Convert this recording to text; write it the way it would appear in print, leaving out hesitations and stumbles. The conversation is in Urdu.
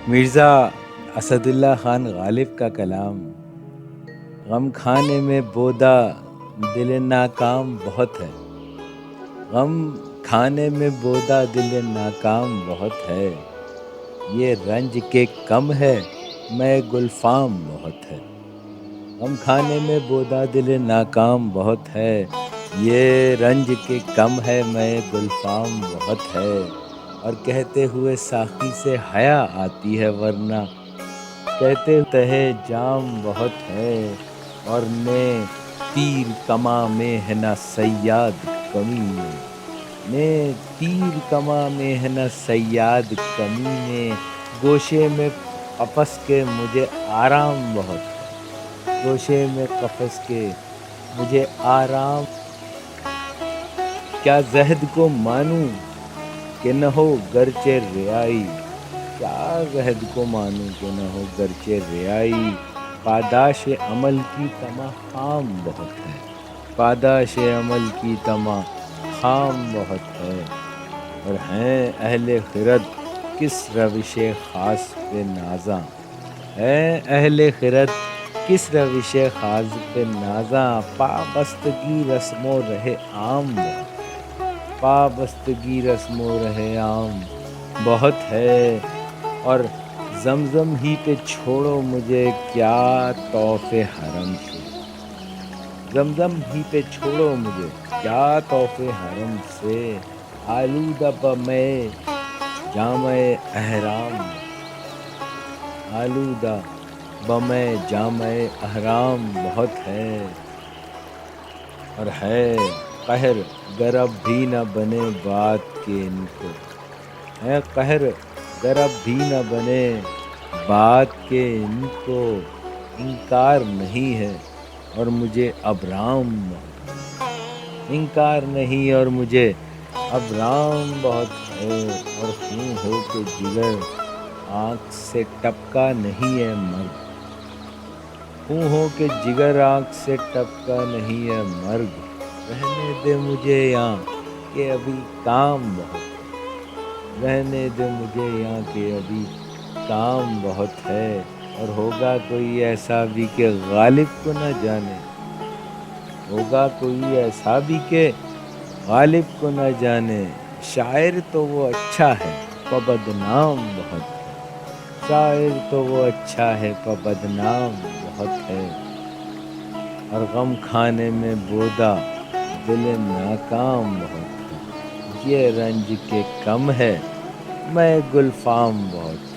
مرزا اسداللہ خان غالب کا کلام۔ غم کھانے میں بودا دل ناکام بہت ہے، غم کھانے میں بودا دل ناکام بہت ہے، یہ رنج کے کم ہے میں گلفام بہت ہے۔ غم کھانے میں بودا دل ناکام بہت ہے، یہ رنج کے کم ہے میں گلفام بہت ہے۔ اور کہتے ہوئے ساقی سے حیا آتی ہے، ورنہ کہتے تہے جام بہت ہے۔ اور نے تیر کماں میں ہے نہ صیاد کمینے، نے تیر کماں میں ہے نہ صیاد کمینے، گوشے میں قفس کے مجھے آرام بہت ہے، گوشے میں قفس کے مجھے آرام۔ کیا زہد کو مانوں کہ نہ ہو گرچہ ریائی، کیا زہد کو مانوں کہ نہ ہو گرچہ ریائی، پاداش عمل کی طمع خام بہت ہے، پاداش عمل کی طمع خام بہت ہے۔ اور ہیں اہل خرد کس روش خاص پہ نازاں، ہیں اہل خرد کس روش خاص پہ نازاں، پابستگی رسم و رہ عام بہت، پابستگی رسم و رہ عام بہت ہے۔ اور زمزم ہی پہ چھوڑو مجھے کیا طوف حرم سے، زمزم ہی پہ چھوڑو مجھے کیا طوف حرم سے، آلودہ بمے جامِ احرام، آلودہ بمے جامِ احرام بہت ہے۔ اور ہے قہر گر اب بھی نہ بنے بات کے ان کو، ہے قہر گر اب بھی نہ بنے بات کے ان کو، انکار نہیں ہے اور مجھے ابرام بہت ہے، انکار نہیں اور مجھے ابرام بہت ہے۔ اور خون ہو کے جگر آنکھ سے ٹپکا نہیں ہے مرگ، خون ہو کے جگر آنکھ سے ٹپکا نہیں ہے مرگ، رہنے دے مجھے یہاں کہ ابھی کام بہت ہے، رہنے دے مجھے یہاں کہ ابھی کام بہت ہے۔ اور ہوگا کوئی ایسا بھی کہ غالب کو نہ جانے، ہوگا کوئی ایسا بھی کہ غالب کو نہ جانے، شاعر تو وہ اچھا ہے پر بدنام بہت ہے، شاعر تو وہ اچھا ہے پر بدنام بہت ہے۔ اور غم کھانے میں بودا دل ناکام بہت ہے، یہ رنج کے کم ہے میں گلفام بہت ہے۔